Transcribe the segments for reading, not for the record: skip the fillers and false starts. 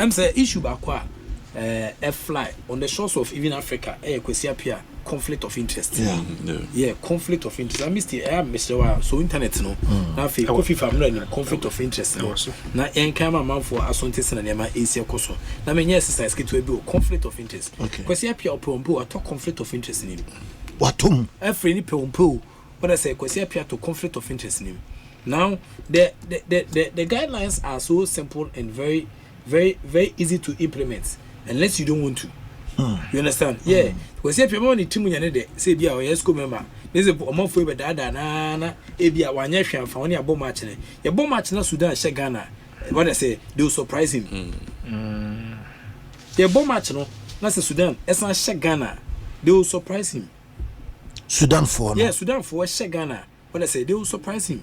I'm saying issue back a fly on the shores of even Africa. Kwesi Appiah conflict of interest. Yeah, conflict of interest. I missed it. Mr. So internet no. Now FIFA conflict of interest. Now enkama man for asontes na nema AC koso. Na me exercise ke to be conflict of interest. Kwesi Appiah opompo ato conflict of interest in him. Watum. Every ni pompo. What I say Kwesi Appiah to conflict of interest in him. Now the guidelines are so simple and very easy to implement unless you don't want to. You understand? Yeah. Kwesi Appiah money timu nyane de say bia o yes ko member. This is omofo be dada na e bia wanya hwe amfa woni abo match ne. Ye bo match na Sudan she Ghana. What I say they will surprise him. Ye bo match no na say Sudan esan she Ghana. They will surprise him. Sudan for no. Yeah, Sudan for she Ghana. What I say they will surprise him.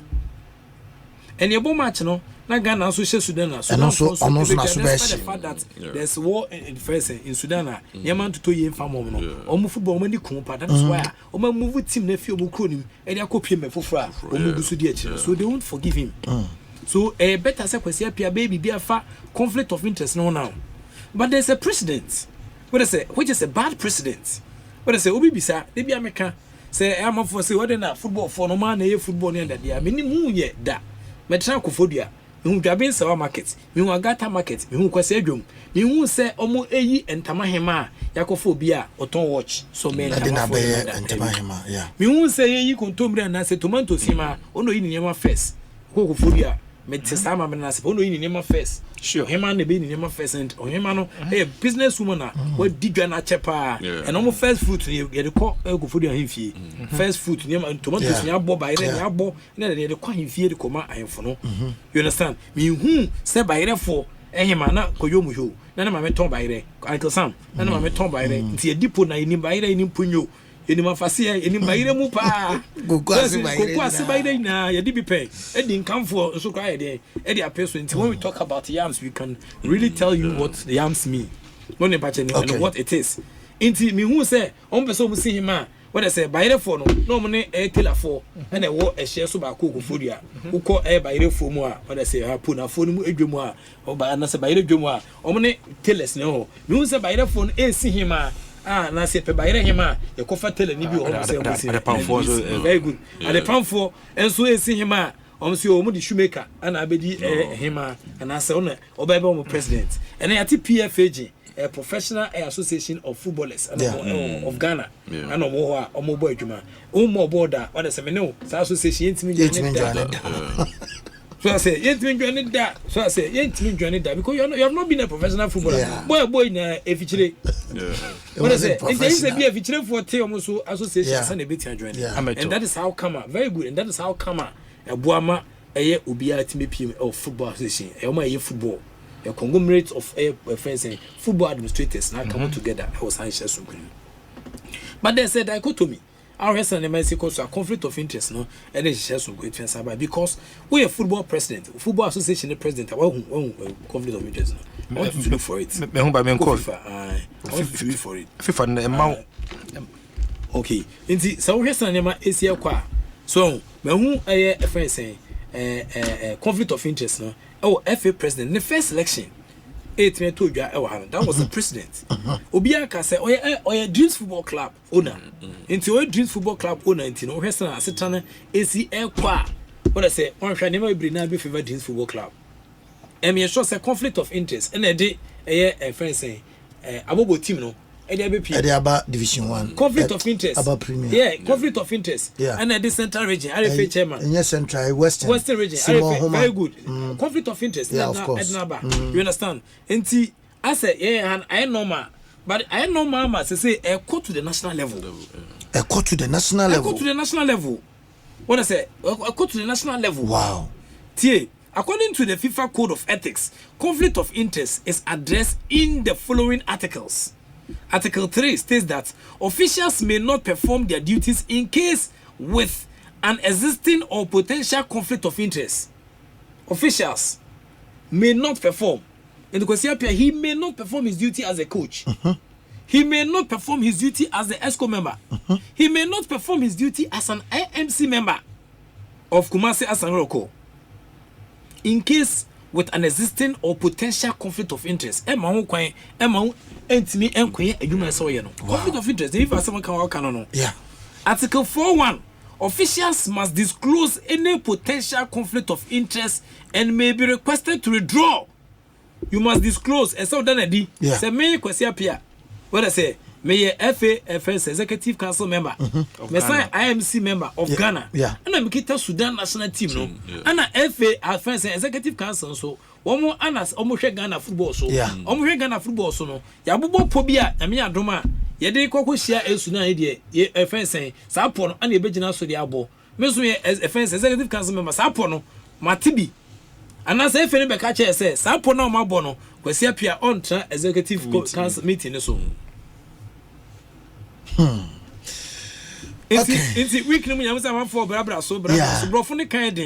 And your bomb match no, na Ghana also share Sudan na. And also na the fact that there's war in Sudan. Yaman to 2 years farm no. Omu football money kumpa. That is why omu move team na fi omu kronim. Edi akopie me fofra. Omu gusu di echi. So they won't forgive him. So better say Kwesi Appiah baby be afa conflict of interest no now. But there's a precedent. What I say, which is a bad precedent. What I say, obi bisa, they be America. Say I'm for say what na football for no man na football ni that dia. Me ni mu ye da. Metra Kofodua, me dwabin sawa market, me hu agata market, me hu Kwesi adwom, me hu se omo eyi entama hema yakofo bia oton watch so me entama hema yeah. Me hu se eyi kontombre na se tomato sima ono yi nyema first. Kofodua me tsama me na se ono yi nyema first. Sure, hema na be nyema first and hema no business woman na we digwa na chepa and omo first fruit ye de ko Kofodua himfie. First fruit nyema tomatoes nya bo bayre nya bo na de ko himfie de koma ayefo no. You understand? Me hu se bayre fo ehema na koyomu ho na ma me ton bayre Uncle Sam na ma me ton bayre nti edipo na ni bayre ni punyo eni mafase eni bayre mu pa gokwase bayre na ye di bi pen edi nkamfo so kwa ye de edi apeso nti when we talk about yams we can really tell you what the yams mean no ne pache ni and what it is nti me hu se on person mu si hima what I say bayre fo no mo ne tela fo na e wo ehye so ba ko Kofodua ukọ bayre fo mu a what I say ha puna fo mu edwemu a o ba na se bayre dwemu a o mo ne teles ne ho me hu se bayre fo no si hima na se pe bayre hima e ko fa tele ni bi o se mo si very good ade pamfo enso si hima o se o mu di shoemaker ana abedi hima ana se ona o ba be o president ene ati PFAG a professional association of footballers of Ghana and omo boy adwuma omo border what say me no association yentimi join so I say yentimi join that so I say yentimi join that because you have not been a professional footballer boy na efichire what I say it is a be efichire for te omo so association say na beti join and that is how come very good and that is how come ebuama eye obia timi pm of football association e omo eye football a conglomerate of friends and football administrators now come together. I was anxious. But they said dichotomy. Our resident a conflict of interest, no, and they share some great fence because we are football president, football association president. Conflict of interest. I want to look for it. I want to look for it. FIFA okay. Indeed, so resident is here. So, me a friend saying conflict of interest, no. Oh, FA president, the first election, 8 men told you, that was the president. Obiaka said, oh, yeah, Dreams Football Club owner. Into Dreams Football Club owner, into no restaurant, I said, AC Air Qua. What I say, one shall never be now be favor Dreams Football Club. And me shows a conflict of interest. And a day, a friend saying, Abobo team, no. About Division 1. Conflict of interest. About Premier. Yeah, conflict of interest. Yeah. And at the central region, RFA chairman. Yes, central, Western region. RFA, very good. Conflict of interest. Yeah, of course. You understand? And see, I said, yeah, and I know ma. But I know mama to say, I go to the national level. I go to the national level. I go to the national level. What I say? I go to the national level. Wow. T. According to the FIFA Code of Ethics, conflict of interest is addressed in the following articles. Article 3 states that officials may not perform their duties in case with an existing or potential conflict of interest. Officials may not perform. In the Kwesi Appiah, he may not perform his duty as a coach. He may not perform his duty as the ESCO member. He may not perform his duty as an AMC member of Kumasi Asanroko. In case with an existing or potential conflict of interest. Emma who kwan Emma entimi enkoye adwuma so ye no. Conflict of interest if someone can work no. Yeah. Article 4.1 officials must disclose any potential conflict of interest and may be requested to withdraw. You must disclose and so then say me Kwesi Appiah. What I say me FAFS executive council member. Me sign IMC member of Ghana. Yeah. And I'm kita Sudan national team no. And FAFS executive council so omo anas omo hwe Ghana football so. Omo hwe Ghana football so no. Ya bobo pobia na me adoma ye de kokko hia Sudan de FAFS sa po no ana e begina so de abo. Me so ye FAFS executive council member sa po no matibi. And as if any catch says, Sapo no Mabono, Kwesi Appiah on executive council meeting. So, it's week. I'm for Brabra, so Brofone kind.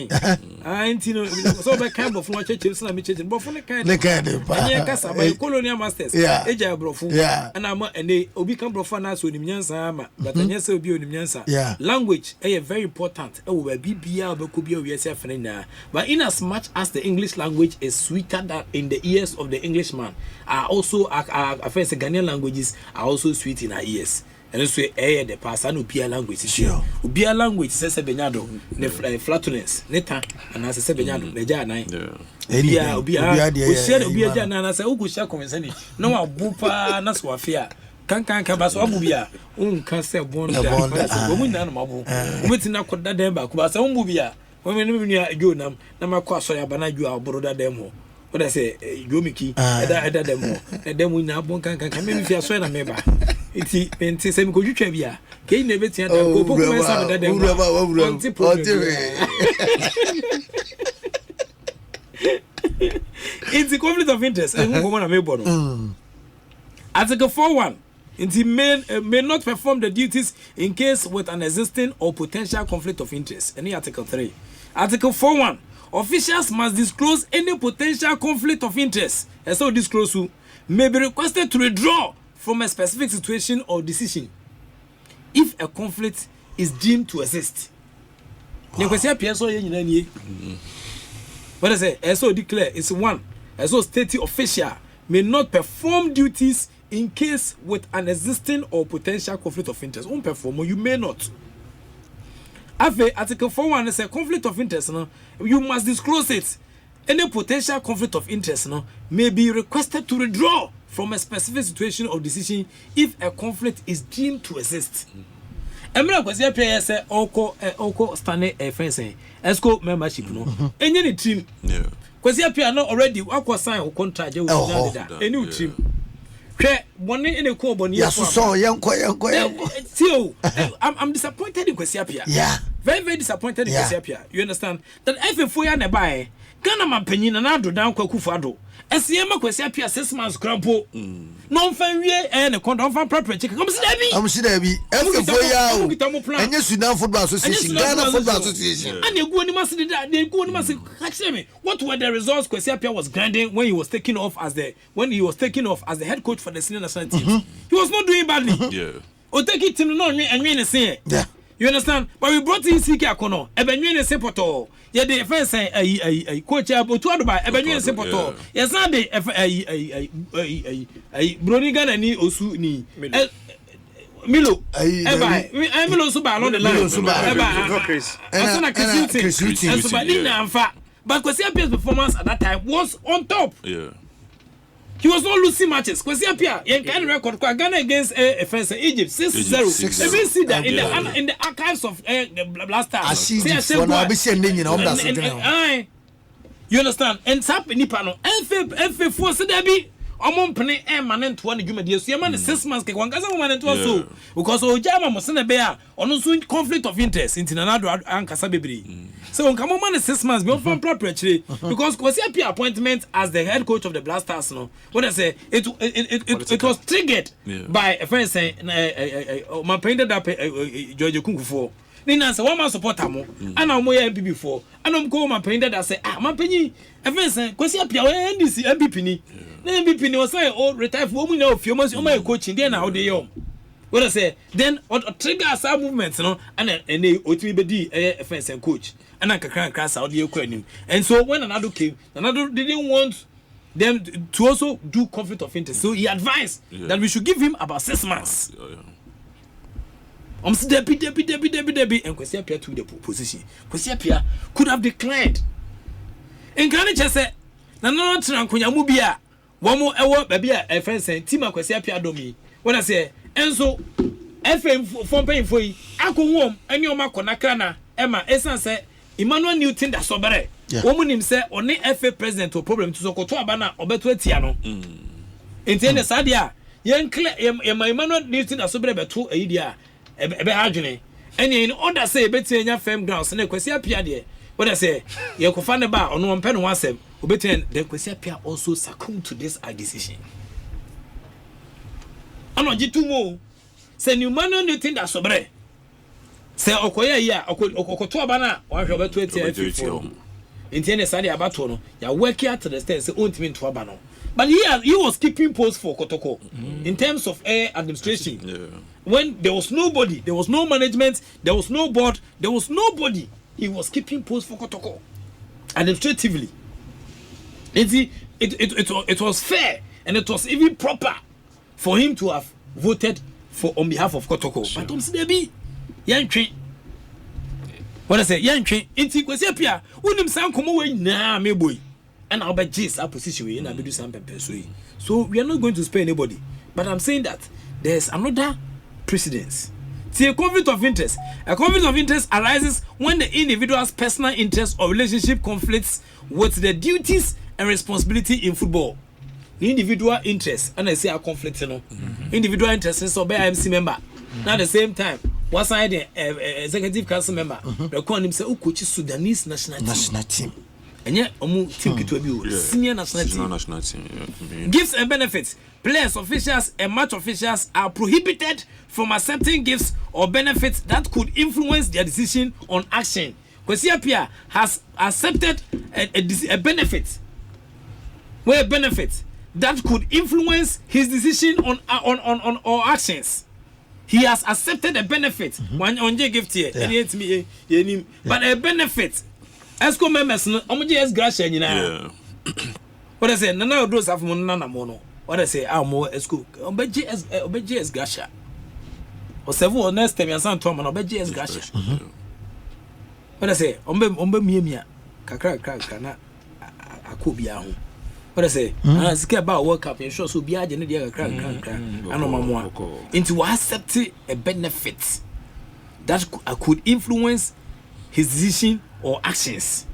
I ain't so by kind of what churches and meeting, Brofone kind. Casa by colonial masters, Eja Brofu, and I'm and they become profanas with Nyansa, but yes, will be Nyansa. Language, very important. Oh, BBA, Bokubio, yourself, but in as much as the English language is sweeter than in the ears of the Englishman, are also, I find the Ghanaian languages are also sweet in our ears. And so the person Ubia language sure Ubia language says benyado ne flatulence neta and as say benyado ne ja nan Ubia we share Ubia ja nan say ugu share conversation no abupa na so afia kan ba so abubia kan say bon da wo mu na no mabo wo tina koda dem ba ku ba say umbubia wo me no nua adwo nam na makwa so ya bana adwo aboro da dem ho what I say Yomiki eda dem ho dem na bon kan me fi aso na meba Iti se mi ko jutwa bia ke na betia da ko poku men sa da dem It's a conflict of interest. Article 4.1 Inti may not perform the duties in case with an existing or potential conflict of interest. Any Article 3. Article 4.1 Officials must disclose any potential conflict of interest. And so disclose who may be requested to withdraw from a specific situation or decision if a conflict is deemed to exist. What I say, so declare it's one. So state official may not perform duties in case with an existing or potential conflict of interest. Won't perform or you may not. Article 4.1 is a conflict of interest. No? You must disclose it. Any potential conflict of interest may be requested to withdraw from a specific situation or decision if a conflict is deemed to exist. Emra Kwesi Appiah say oko stand fencing esco membership no any team Kwesi Appiah no already akwa sign o contract with Sudan any team hwe bone ene ko bone so yenko I'm disappointed in Kwesi Appiah very disappointed in Kwesi Appiah you understand that FFO ya na buy Ghana mampanyin na do down Kwaku fado Esiema Kwesi Appiah 6 months crampo no fan wie ne kon don fan prepare chicken come see that be FFO ya o enye Sudan Football Association Ghana Football Association and they go ni mas catch me what were the results Kwesi Appiah was grinding when he was taking off as the head coach for the senior national team he was not doing badly o take it team no enwe say you understand but we brought in CK Akono ebenwe ne sepoto ye the first coach abotu adoba ebenwe ne sepoto yes na the Broniga na ni osu ni Milo Milo so ba along the line but Kwesi Appiah's performance at that time was on top. He was not losing matches. Kwesi Appiah, you can record Ghana against France Egypt 6-0. Even see that in the archives of the Blasters. You understand? And Sap Nipano, FF force there be among penny and man to 1 years. You man 6 months. One doesn't want to also because Ojama was in a bear on also conflict of interest in another and Kasabibri. So come on 6 months beyond from property because Kwesi Appiah appointment as the head coach of the Blasters. No, what I say it was triggered by a friend saying my painted up George Kungu for. Nina say one man support amo and I'm more MP before and I'm go my painted that say my penny a friend say Kwesi Appiah NDC MVP ni MVP ni was say oh retire for woman of few months my coaching then how they young. What I say then what trigger some movements no and they ultimately be a friend and coach. and kakra Saudi Ukraine. And so when another came, another didn't want them to also do conflict of interest. So he advised that we should give him about 6 months. Debbie, and Kwesi Appiah to the position. Kwesi Appiah could have declined. And Ghana said, "No, Mubia, one more hour, baby, a friend saying, Tima Kwesi Appiah domi." When I say, and so, FM from paying for you, I go home, and your Makonakana, Emma, Essan said, Emmanuel Newton, that's so bad. Woman himself, only FA president to problem to Sokoto Abana or Betuetiano. In Tene Sadia, young Emmanuel Newton, that's so bad, 2 a year. And in order say better in your firm grounds and Kwesi Appiah, what I say, you can find about on 1 pen once, then Kwesi Appiah also succumbed to this decision. I know you 2 more. Say you man on the thing that's so bad. Say Okoya, yeah, Okoto Abana, or Robert 20 in Tene Sadia Batono, you're working out to the stairs, won't mean to Abano. But he was keeping post for Kotoko in terms of air administration. When there was nobody, there was no management, there was no board, there was nobody. He was keeping post for Kotoko administratively. It was fair and it was even proper for him to have voted for on behalf of Kotoko. But Debbie, Yankee. What I say, Yankee, Inti Kwesi Appiah, wouldn't sound come away nah, me boy. And I'll bet our position in Abidu Sampe. So we are not going to spare anybody. But I'm saying that there's another precedence. See, a conflict of interest. A conflict of interest arises when the individual's personal interest or relationship conflicts with the duties and responsibility in football. The individual interest, and I say a conflict, individual interest is by IMC member. Now at the same time, what's I the executive council member? The calling himself who coaches Sudanese national team. And yet, team senior national team. Gifts and benefits. Players, officials, and match officials are prohibited from accepting gifts or benefits that could influence their decision on action. Kwesi Appiah has accepted a benefit, where benefit that could influence his decision on all actions. He has accepted a benefit. One on gift here, but a benefit. Esco members, homogeneous gracia, you know. What I say, Nana those have Nana mono. What I say, I'm more esco, obeges gracia. Or several next time, and some Tom and obeges gracia. What I say, ombe mia, kakra, I could be out. What I say, I care about World Cup and show so be a crack, I know my more. Into accepting a benefit that could influence his decision or actions.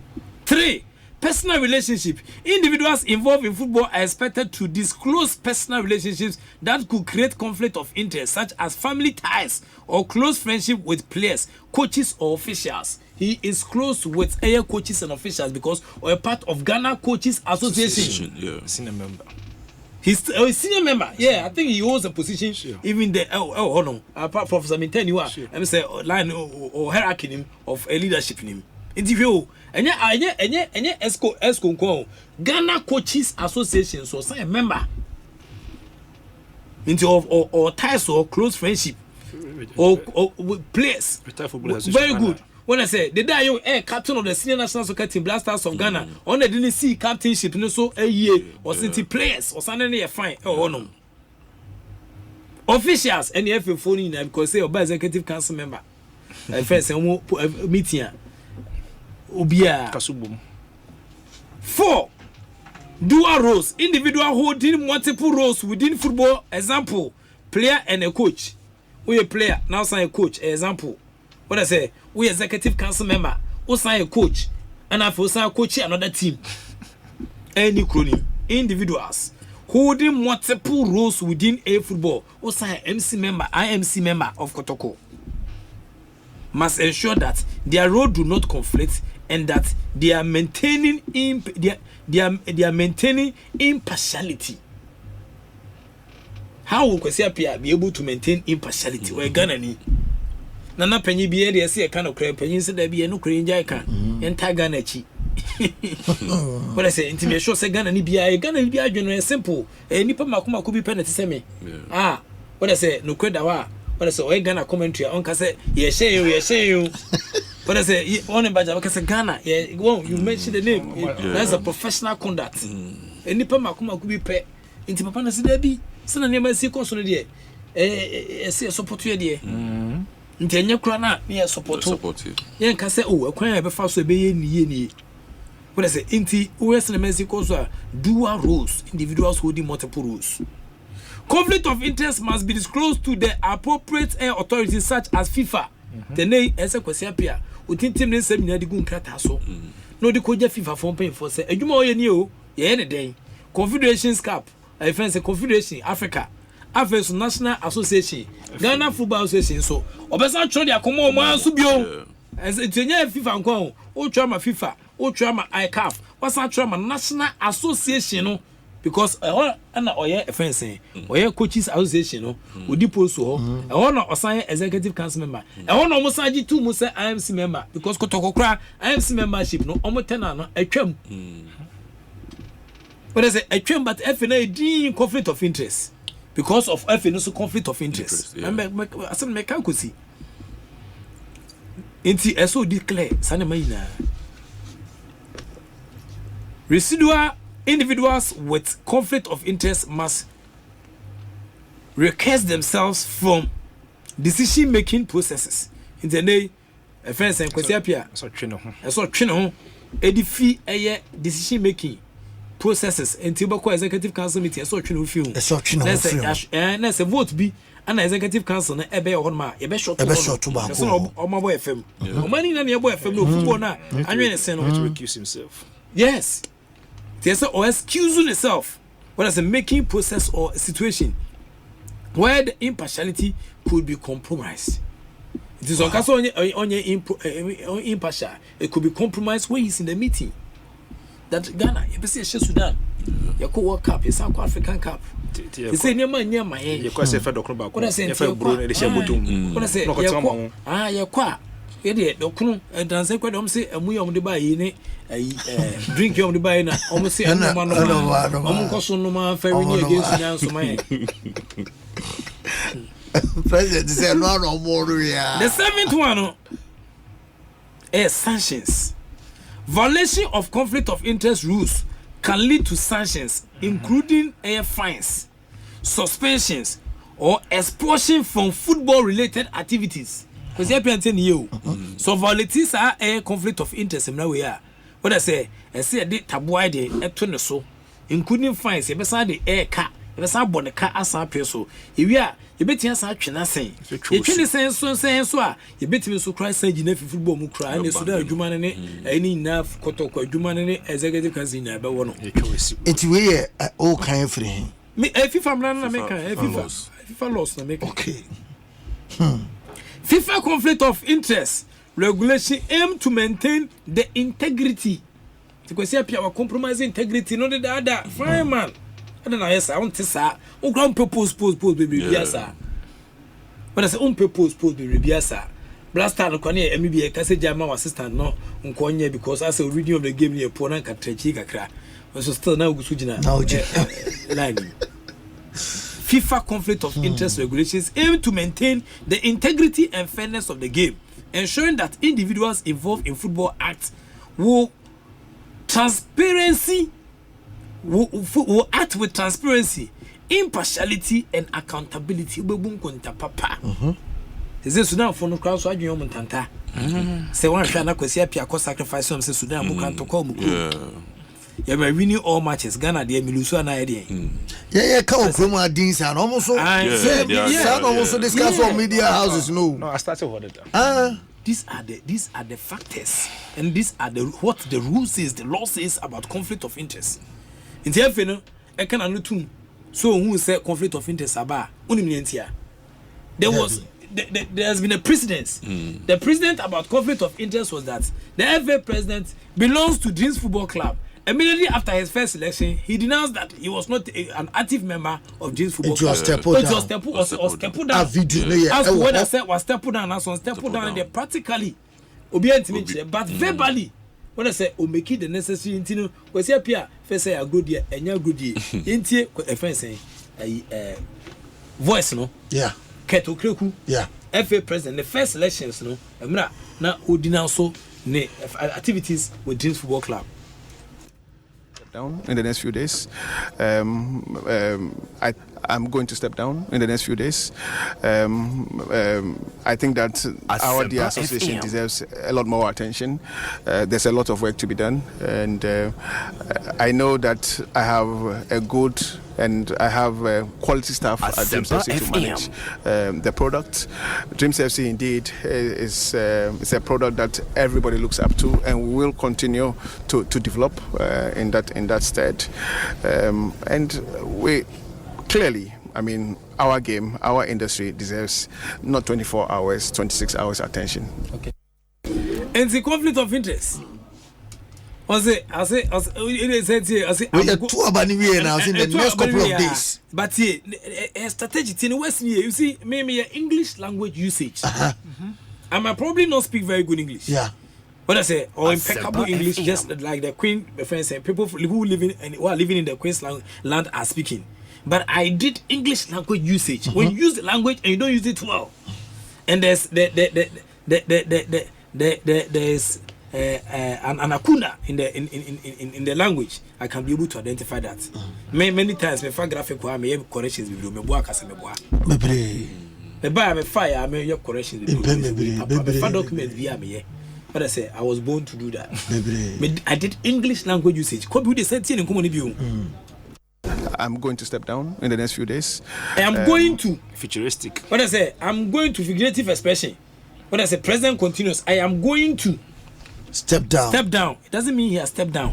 3. Personal relationship. Individuals involved in football are expected to disclose personal relationships that could create conflict of interest, such as family ties or close friendship with players, coaches, or officials. He is close with air coaches and officials because we're a part of Ghana Coaches Association. Senior member. He's a senior member. Yeah, I think he holds a position. Even the hold on. Apart from some intent, you are. Let me say line or hierarchy him of a leadership in him. Interview. And Esco Ghana Coaches Association. So say a member. Into or ties or close friendship or players. Very good. When I say the day you captain of the senior national soccer team Blasters of Ghana, on the didn't see captainship, so a year or city players or something fine. Oh no. Officials and the FA phone because say by executive council member. First meeting. Ubia Kasubum. 4. Dual roles. Individual holding multiple roles within football. Example, player and a coach. We a player, now sign a coach. Example. What I say, we executive council member, who sign a coach, and I for sign coach another team. Any acronym, individuals holding multiple roles within a football, who sign MC member, IMC member of Kotoko, must ensure that their role do not conflict and that they are maintaining they are maintaining impartiality. How will Kwesi Appiah be able to maintain impartiality? We're gonna need. Nana penny be there, see a kind of crap, penny said there be no crazy can, and Tagana chi. What I say, intimate show say Ghana, be a Ghana, be a general simple, a nipa makuma could be penalty semi. Ah, what I say, no credit. What I say, Ghana commentary, Uncle say, yes, say you. But I say one in Baja because Ghana, you mentioned the name. That's a professional conduct. And Nipa Makuma could be pay into Papa Nasidebi. Son and never see console there. See a support here there. Intenya Krana near support. Yan can say, oh, a crime ever fast to be in ye. What I say, Inti Western Mexico dual roles, individuals holding multiple roles. Conflict of interest must be disclosed to the appropriate authorities such as FIFA. The name is Kwesi Appiah. Within 10 minutes, the Nkrataasem. No, the Koja FIFA form paying for say, a Juma Yenio, any day. Confederations Cup, I fancy Confederation, Africa. Affairs National Association, Ghana Football Association. So, Obesa Chodia, come on, man, Subio. As it's a FIFA and Kong, O Trama FIFA, O Trama ICAF, what's that Trama National Association? Because and fencing or coaches association would depose so I want to assign executive council member. I want almost two Musa IMC member because Kotokokra IMC membership no almost 10 a trim. But I say a trim, but FNA conflict of interest because of FNA conflict of interest. I said, make I could see. Inti SO declare Sanemaina residual. Individuals with conflict of interest must recuse themselves from decision-making processes. In the name, a friend and Kwesi Appiah. So Trino, edify a decision-making processes until Bako Executive Council meeting. So Trino film. So Trino. And as a vote be an executive council, a bear on my a short to Bako or my boy FM. No money in your boy FM, no football now. I'm going to send him to recuse himself. Yes. There's or excusing itself, whether it's a making process or a situation where the impartiality could be compromised. It is on impartial. It could be compromised when he's in the meeting. That Ghana, you see, Sudan, you could World Cup, you South African Cup. You say near my head. You say what I say, what I say, you're quite. Yede dokunu danse kwa dom se amu yom de ba yi ne drink yom de ba yi na omo se amu ma no omo koso no ma fa wi ni against nyan so man president say no more ya. The seventh one is sanctions. Violation of conflict of interest rules can lead to sanctions including fines, suspensions or expulsion from football related activities. Because you are you. So violations are a conflict of interest in that way. What I say a date tabloid a twenty so, including fines, you beside the air car, you beside the car as a peso. If you are, you bet you are saying, you can say so, you bet me so cry saying you never football mu cry, and so that human any enough Kotoko, human executive cousin, I one. It's we all kind of free. Me, if I'm not American, if I lost, okay. FIFA conflict of interest regulation aim to maintain the integrity. Because Appiah will compromise integrity, not the other. Fine man. I don't know. Yes, I want to say. On ground propose baby yes sir. When I say on propose baby yes sir. Blaster no kwani MBA kase jama assistant no nkonye because as a reading of the game near pona katrechi kakra. So still now go sujina. Line. FIFA conflict of interest regulations aim to maintain the integrity and fairness of the game, ensuring that individuals involved in football acts will act with transparency, impartiality, and accountability. Is this Sudan for no crowd? So I do Montanta. Say one shall not Kwesi Appiah sacrifice some Sudan Mukan to call. Yeah, we're winning all matches. Ghana, they lose one idea. Yeah, come from our deans and almost also discuss on media houses. No, I started what it. These are the factors, and these are what the rules is, the law says about conflict of interest. In the end, I can understand. So who said conflict of interest about there was. There has been a precedence. The precedent about conflict of interest was that the FA president belongs to Dreams Football Club. Immediately after his first election, he denounced that he was not an active member of Dreams Football Club. It was step down. As what I said was step down. As on step down, they practically obedient, but verbally. When I say, "Oh, make it the necessary," intino, Kwesi Appiah first say, "I go there, and you go there." Intie, a friend say, "Voice no." Yeah. Okraku. Yeah. FA president, the first elections, no, na ordinance so ne activities with Dreams Football Club. Down in the next few days. I'm going to step down in the next few days. I think that our dear association deserves a lot more attention. There's a lot of work to be done, and I know that I have a good and I have quality staff at Dreams FC to manage the product. Dreams FC indeed is a product that everybody looks up to, and we will continue to develop in that stead. And we clearly, I mean, our game, our industry deserves not 24 hours, 26 hours attention. Okay. And the conflict of interest. I say, we are two abandoned now in the next couple of days. But a strategy in West, you see, maybe English language usage. I might probably not speak very good English. Yeah. What I say, or impeccable English, just like the Queen, friends, and people who are living in the Queen's land are speaking. But I did English language usage. When you use the language and you don't use it well, and there's there's an lacuna in the language, I can be able to identify that. Many times, me find graphic where me have corrections with me boa kasa me boa. Me buy me fire me have corrections with me. Me find documents via me. But I say I was born to do that. I did English language usage. Could be the same thing in community. I'm going to step down in the next few days. I am going to futuristic. What I say, I'm going to figurative expression. When I say present continuous, I am going to step down. Step down. It doesn't mean he has stepped down.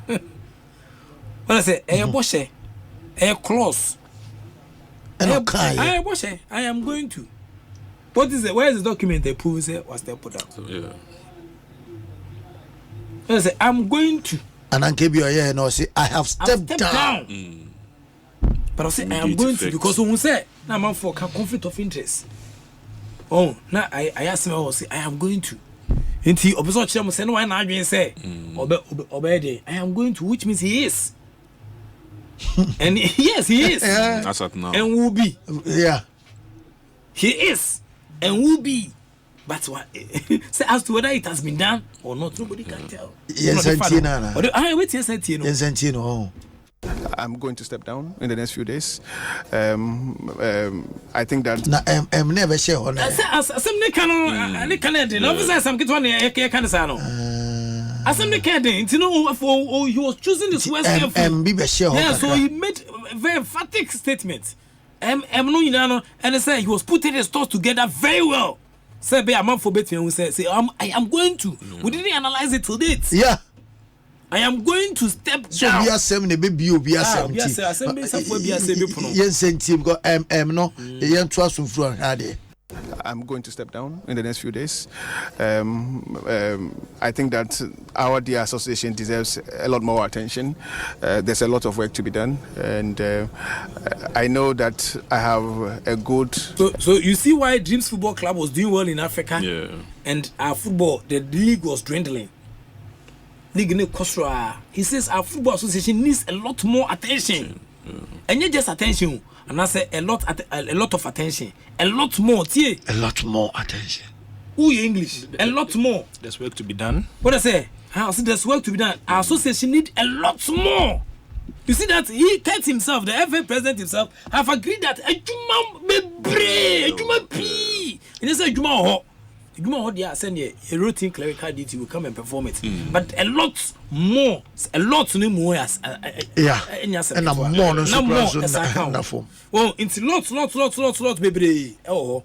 When I say a boshe, a clause, I am going to. What is it? Where is the document that proves it was step down? Yeah. When I say I'm going to. And I give you a year and I say I have stepped down. But I say I am going to because when we say now man for conflict of interest. Oh, now I ask him I say I am going to. Inti obiso chemo say no why na adwen say obey I am going to, which means he is. And yes, he is. That's it now. And will be. Yeah. He is and will be. But what say as to whether it has been done or not, nobody can tell. Yes, I'm going to step down in the next few days. I think that I'm never sure on that. He was choosing this West. Yeah, so he made very emphatic statements. And he said he was putting his thoughts together very well. Say be a man for betting and say I am going to. We didn't analyze it till date. Yeah. I am going to step down. So be a seven baby you be a seven. Yes, I'm going to step down in the next few days. I think that our dear association deserves a lot more attention. There's a lot of work to be done, and I know that I have a good. So you see why Dreams Football Club was doing well in Africa, and our football, the league was dwindling. He says our football association needs a lot more attention, and not just attention. And I say a lot of attention, a lot more. A lot more attention. Who English? A lot more. There's work to be done. What I say? I say there's work to be done. Our association need a lot more. You see that he tells himself, the FA president himself, have agreed that a juma be juma p. He said juma ho. Juma ho dia send a routine clerical duty will come and perform it. But a lot more more as and I'm more no form. Well, it's lots baby. Oh,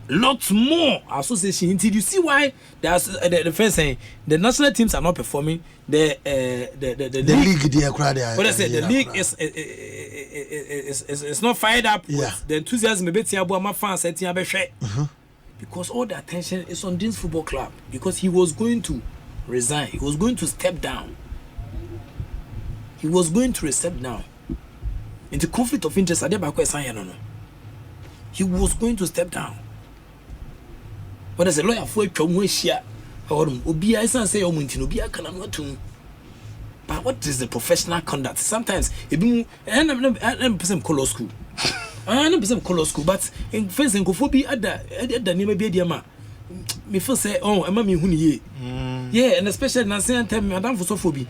lots more association. Until you see why there's the first thing, the national teams are not performing. The league, what I said, the league is not fired up with the enthusiasm. Maybe my fans because all the attention is on Dreams Football Club, because he was going to resign. He was going to step down. He was going to step down. Into conflict of interest, he was going to step down. But as a lawyer for but what is the professional conduct? Sometimes person call school. no be color school, but in face and cophobia ada name be diama. Me feel say, oh, Emma me huni yeah, and especially na say time madam for sophobia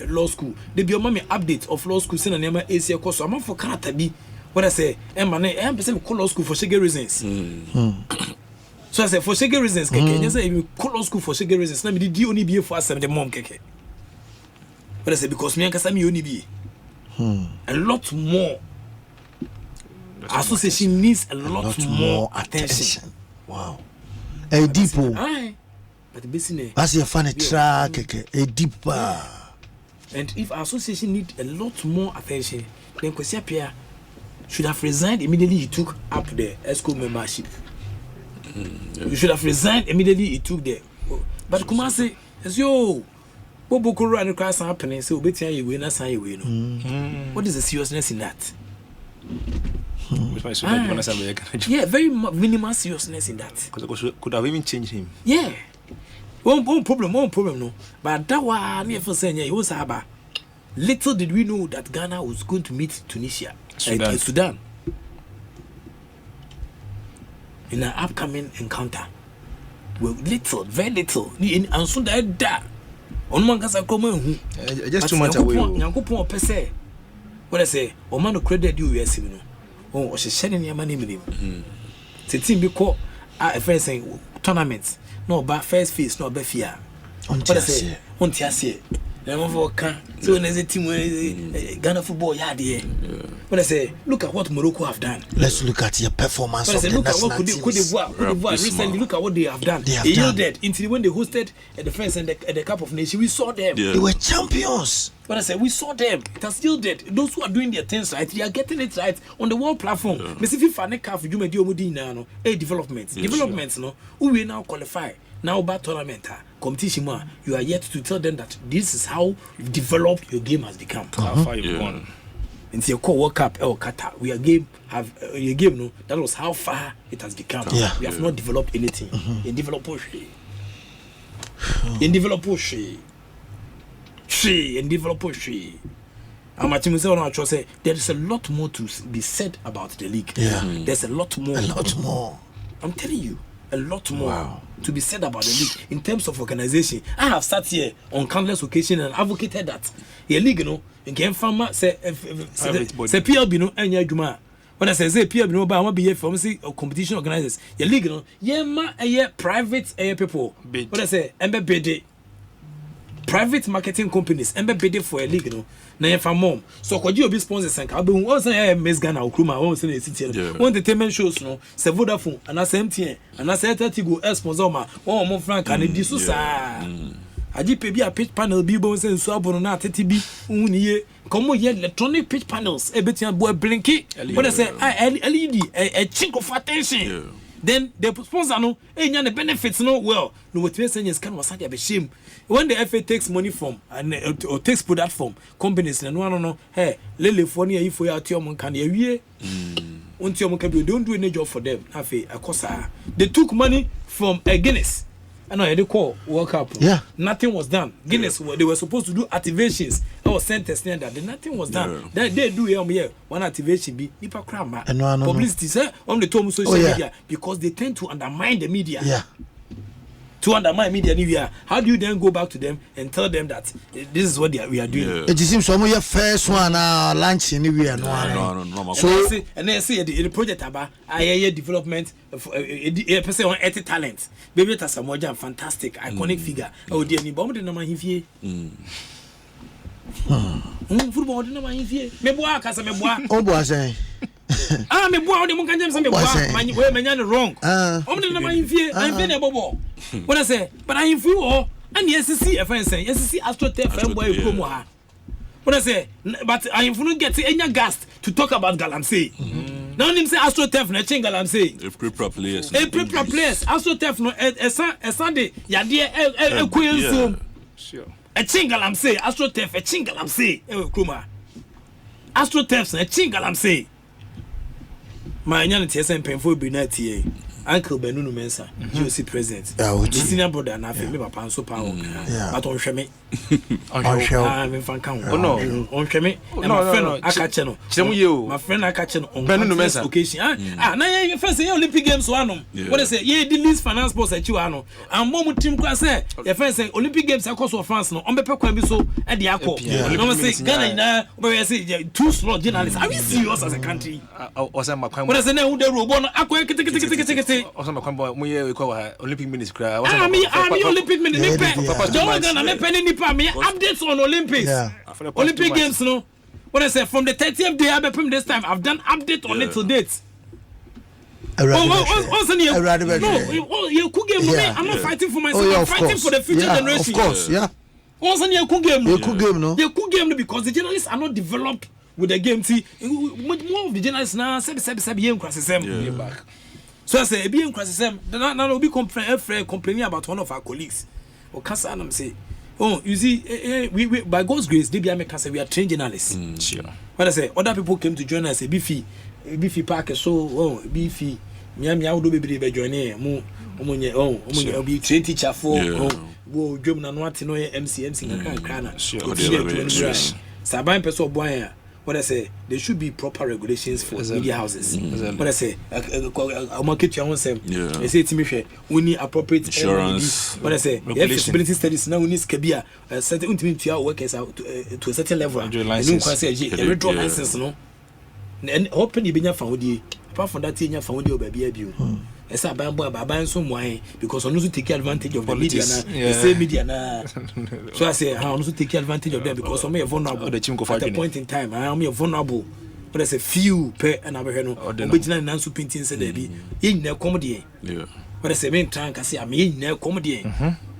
law school. They be your mommy update of law school sin and Emma AC course. I'm for character be what I say, Emma I'm person call law school for shaggy reasons. So I say for shaggy reasons, keke. You say you call law school for shaggy reasons. Na me di only be for us the mom keke. What I say because me and Kasami only be a lot more. Association needs a lot more attention. Wow. A deepo. Aye. But the business. As your funny track, a deeper. And if our association need a lot more attention, then Kwesi Appiah should have resigned immediately he took up the ESCO membership. You should have resigned immediately he took the. But Kumasi, as yo, Bobo Kuru and Nkrataasem happening, so better you win, not say you win. What is the seriousness in that? Yeah, very minimal seriousness in that. Because could have even changed him. Yeah. One problem, no. But that one, if you say, it was about. Little did we know that Ghana was going to meet Tunisia, Sudan. In an upcoming encounter. Well, little, very little. And so that. On one case, I come just 2 months away. Yankupon per se. What I say, or man who credit you, yes, oh, she's shedding your money with him. The team be called a friend saying tournaments. No, but first phase, no, but fear. On Tiasia. On Tiasia. So when there's a team where Ghana football, yeah, dear. But I say, look at what Morocco have done. Let's look at your performance. But I say, look at what Cote d'Ivoire recently. Look at what they have done. They yielded until when they hosted at the first and the Cup of Nations. We saw them. They were champions. But I said, we saw them. It has yielded. Those who are doing their things right, they are getting it right on the world platform. But if you find a car for you, developments. Developments, no, who will now qualify. Now about tournament competition, you are yet to tell them that this is how developed your game has become. How far you've gone. Until your call World Cup or Qatar, we are game have your game. No, that was how far it has become. Yeah. We have not developed anything. In develop in develop in develop say there is a lot more to be said about the league. Yeah. There's a lot more. A lot more. I'm telling you. A lot more to be said about the league in terms of organization. I have sat here on countless occasions and advocated that the league, in Game Farmer say PLB no anya adwuma. When I say PLB no ba be here for competition organizers. The league private people. When I say MBD private marketing companies MBD for a league na yefa mom so kwaji obi sponsors and ka be won say Miss Ghana okruma won say na city one entertainment shows no se Vodafone and MTN and 30 go sponsor ma won mo frank and di so sa aji pe bi a pitch panel bi bo say so abono na 30 bi unye komo ye electronic pitch panels e betia bo blinky what I say LED a chink of attention. Then the sponsor no enya the benefits no well no what we say is can was be shame when the FA takes money from and or takes product from companies no hey lele for near if we are tiom can ye untiom can be don't do any job for them afi akosa they took money from a Guinness and they call World Cup. Yeah, nothing was done. Guinness they were supposed to do activations. I was sent testing that nothing was done. They do here one activation be nipa krama publicity say on the tom social media because they tend to undermine the media. Yeah. To undermine media, how do you then go back to them and tell them that this is what we are doing? It seems some of your first one lunch anywhere. No. So and then say the project about development a person on 80 talent. Baby Tasamoja, fantastic, iconic figure. Oh dear, ni bomb the number here. Football the number here. Meboa kasa meboa. Oh boy say. Me boa the monkan jam say meboa. We menya wrong. The number here. I'm very bobo. What I say, but I am free and yes, see a friend saying, yes, see AstroTurf and boy promo. What I say, but I am not getting any gas to talk about Galamsey. Now him say AstroTurf na change Galamsey. If prepare players. AstroTurf no a Sunday, ya dear a queen zoom. Sure. A change Galamsey, AstroTurf, a change Galamsey, Kruma. AstroTurf na change Galamsey. My young TSM painful be not here. Uncle Benunu Mensa, GOC president. Senior brother na me papa nso pa o. But on hwe me. On hwe. Ah, me fan kan. Oh no. On hwe me. My friend akache no. My friend akache no on Benunu Mensa occasion. Na ye first say Olympic Games one. What they say? Ye the least finance boss at you ano. And mom team kwa say, ye first say Olympic Games across of France no. On be pe kwan bi so e de akọ. No say Ghana na we say too slow journalists. Are we serious as a country? What they say na who the robot no akọ kete. Also, my combo, Olympic minister. I'm Olympic minister. Don't me penny nipa me updates on Olympics. Olympic Games, no. What I say from the 30th day I've been this time, I've done update on it to date. No, you could game. I'm not fighting for myself. I'm fighting for the future generation. Of course, yeah. Also, you could game. You could game, no. You could game because the journalists are not developed with the game. See, much more of the journalists now. Say back. So I say, be in Nkrataasem. Now we be complaining about one of our colleagues. Or cancer, and say, oh, you see, we by God's grace, we are trained journalists. Sure. What I say, other people came to join us. Beefy Park, so Beefy, Miao do be joining. Be trained teacher for German and what no MC Krana. Sure. Saban person boy. What I say, there should be proper regulations for media houses. What I say, I'll market your own self. I say to me, we need appropriate insurance. What I say, feasibility studies now we need Skabia, certain to our workers out to a certain level. Every draw license, no. And open you been found you. Apart from that, you found your baby. It's a bamboo some wine because I also take advantage of the media. The same media na. So I say I also take advantage of them because I'm vulnerable at a point in time. I am vulnerable. But there's a few per and I know. Original Nansu painting said there be in their comedy. But I say main tank I say I'm in their comedy.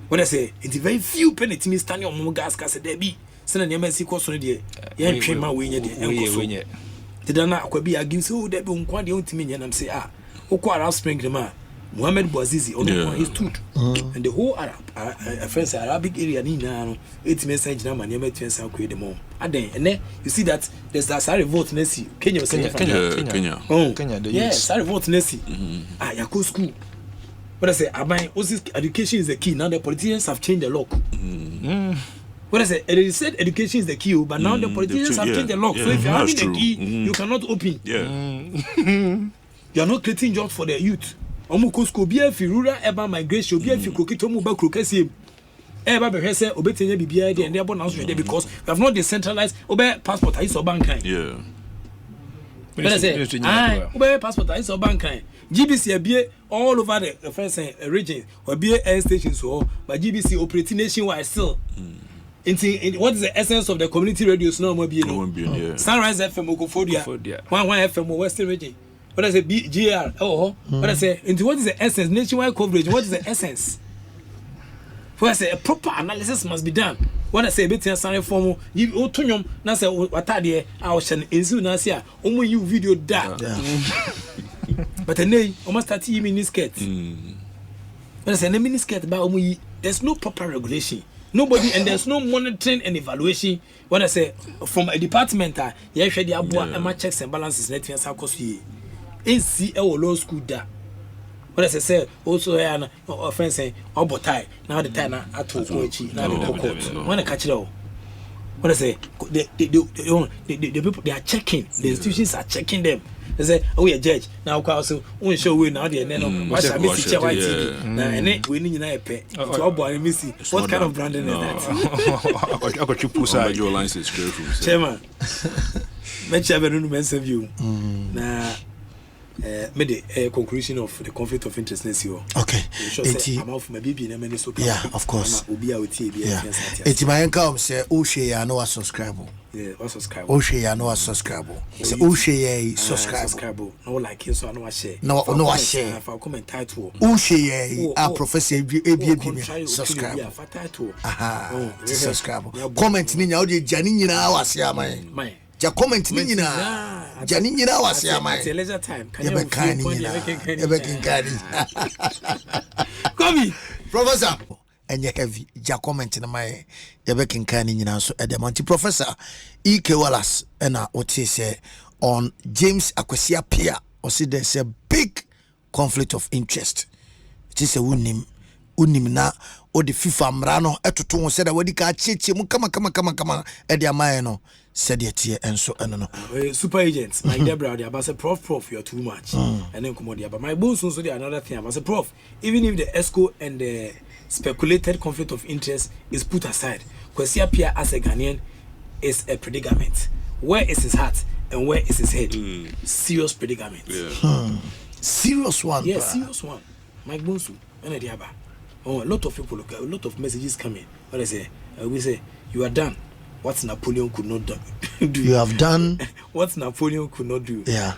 What I say it's very few penalty standing on gas case there be. Send an MSC course on the yeah train my way there. Tidana kwabi against so there be unkwadi ontimi and I'm say Arab Spring Muhammad Bouazizi on his tooth and the whole Arabic area ni na 8 message na many meters and create them all. And then you see that there's that sorry vote Nessie Kenya. Yes, sorry vote Nessie. Yako school. What I say, education is the key. Now the politicians have changed the lock. What I say, they said education is the key, but now the politicians have changed the lock. So if you're having the key, you cannot open. You are not creating jobs for the youth. Omukosko bia fi rural urban migration bia fi kokito mu ba krokasiem. Eba be hwese obetenya bibia dey and dey now because we have not decentralized obe passport is so bank kind. Yeah. But I say, obe passport is so bank kind. GBC abie all over the first region or be air stations so but GBC operating nationwide still. What is the essence of the community radios now more be no. Sunrise FM Okofodia. One FM Western region. What I say, GR. What I say, into what is the essence? Nationwide coverage. What is the essence? What I say, a proper analysis must be done. What I say, better sign form. You autonyum. Na say what are the ocean is na say. Omo you video that. But then, almost 30 miniskirt. What I say, the miniskirt ba omo. There's no proper regulation. Nobody and there's no monitoring and evaluation. What I say, from a department, yeah, share the abua and my checks and balances. Let me answer question. AC law school da. What I say also an offense obotai now the time at Kochi now the court when I catch it all. What I say the people they are checking, the institutions are checking them. They say, oh yeah, judge now also won't show we now the then watch a missy white TV and then we need a pay to our boy missy. What kind of branding is that? I got you push out your license from chairman. Let's have a room view. Nah. Made a conclusion of the conflict of interest next year. Okay. I'm off my baby in a minute. Yeah, of course. Yeah. It's my income say Oshe no subscribe. Yeah, subscribe. Oshe no subscribe. So Oshe subscribe. No like you so no share. No share. For comment title. Oshe a professor ABB subscribe. Aha. Subscribe. Comment ni nya o de jani nyina wase amai. Ja comment ni nyina. Jani nyina wase amai. Leisure time. Can you kani? Come Professor. And you heavy ja comment na my yebe kani nyina so edemanti Professor E.K. Wallace and what he say on Kwesi Appiah or see there's a big conflict of interest. It is a unim na or the FIFA mrano etoto said that wadi ka cheche mu kama e dia man no said it here and so no super agents like Deborah they about say prof you're too much and then come but my bones also there another thing about say prof even if the ESCO and the speculated conflict of interest is put aside, Kwesi Appiah as a Ghanaian is a predicament. Where is his heart and where is his head? Serious predicament. Serious one. Yeah, serious one. Mike Bonsu and Diaba. Oh, a lot of people look, a lot of messages coming. What I say? We say you are done. What Napoleon could not do. You have done what Napoleon could not do. Yeah.